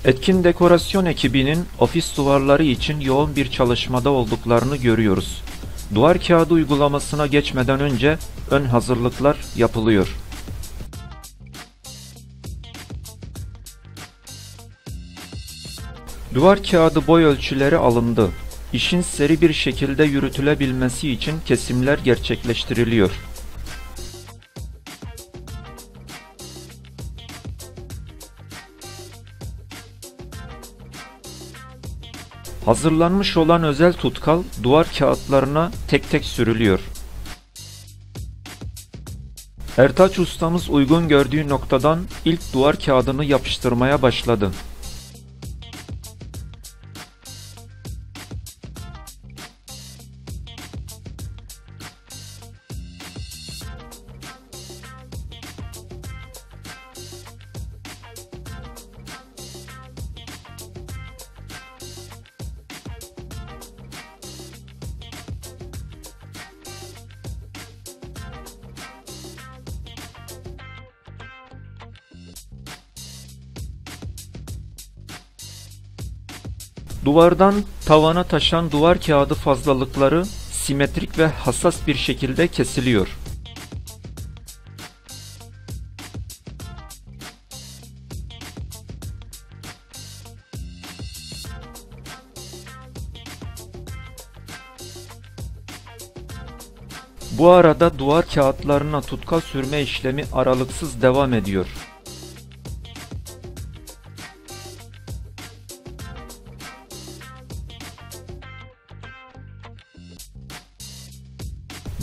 Etkin dekorasyon ekibinin ofis duvarları için yoğun bir çalışmada olduklarını görüyoruz. Duvar kağıdı uygulamasına geçmeden önce ön hazırlıklar yapılıyor. Duvar kağıdı boy ölçüleri alındı. İşin seri bir şekilde yürütülebilmesi için kesimler gerçekleştiriliyor. Hazırlanmış olan özel tutkal duvar kağıtlarına tek tek sürülüyor. Ertaç ustamız uygun gördüğü noktadan ilk duvar kağıdını yapıştırmaya başladı. Duvardan tavana taşan duvar kağıdı fazlalıkları simetrik ve hassas bir şekilde kesiliyor. Bu arada duvar kağıtlarına tutkal sürme işlemi aralıksız devam ediyor.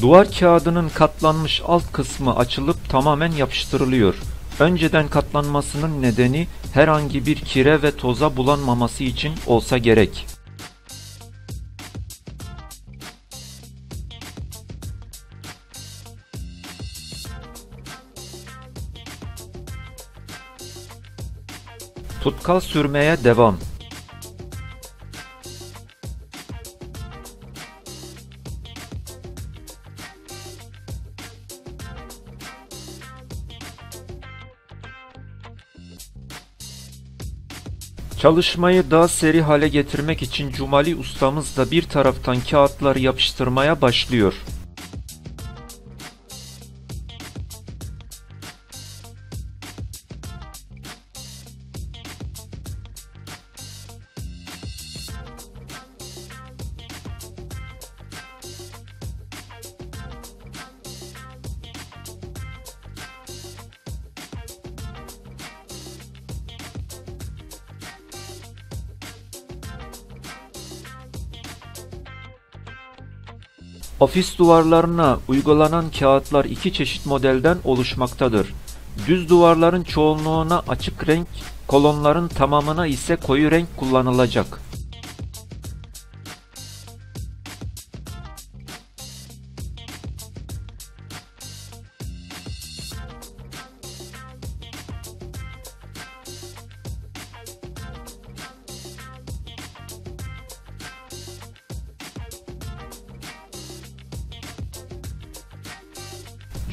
Duvar kağıdının katlanmış alt kısmı açılıp tamamen yapıştırılıyor. Önceden katlanmasının nedeni herhangi bir kire ve toza bulanmaması için olsa gerek. Tutkal sürmeye devam. Çalışmayı daha seri hale getirmek için Cumali ustamız da bir taraftan kağıtları yapıştırmaya başlıyor. Ofis duvarlarına uygulanan kağıtlar iki çeşit modelden oluşmaktadır. Düz duvarların çoğunluğuna açık renk, kolonların tamamına ise koyu renk kullanılacak.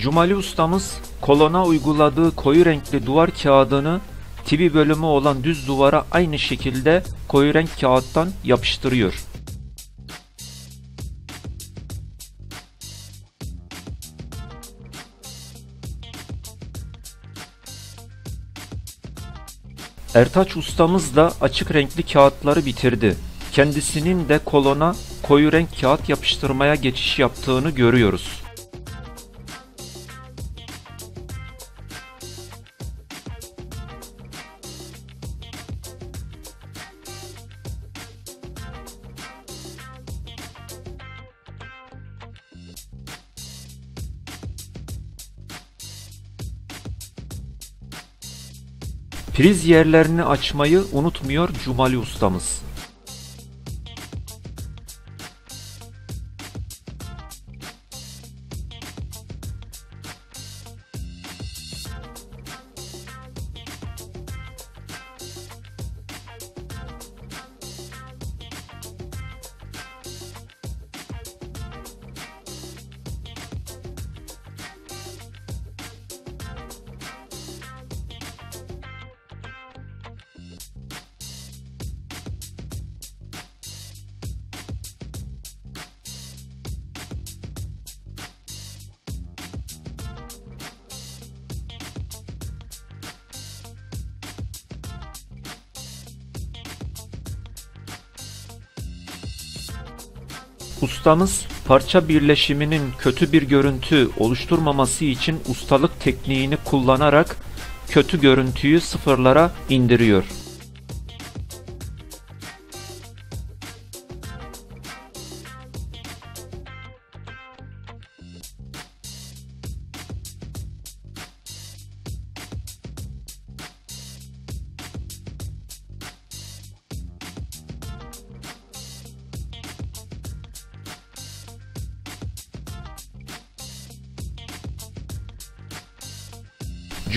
Cumali ustamız kolona uyguladığı koyu renkli duvar kağıdını tibi bölümü olan düz duvara aynı şekilde koyu renk kağıttan yapıştırıyor. Ertaç ustamız da açık renkli kağıtları bitirdi. Kendisinin de kolona koyu renk kağıt yapıştırmaya geçiş yaptığını görüyoruz. Priz yerlerini açmayı unutmuyor Cumali ustamız. Ustamız parça birleşiminin kötü bir görüntü oluşturmaması için ustalık tekniğini kullanarak kötü görüntüyü sıfırlara indiriyor.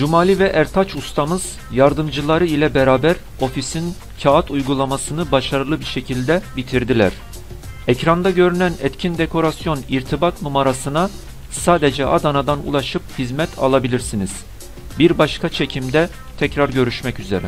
Cumali ve Ertaç ustamız yardımcıları ile beraber ofisin kağıt uygulamasını başarılı bir şekilde bitirdiler. Ekranda görünen etkin dekorasyon irtibat numarasına sadece Adana'dan ulaşıp hizmet alabilirsiniz. Bir başka çekimde tekrar görüşmek üzere.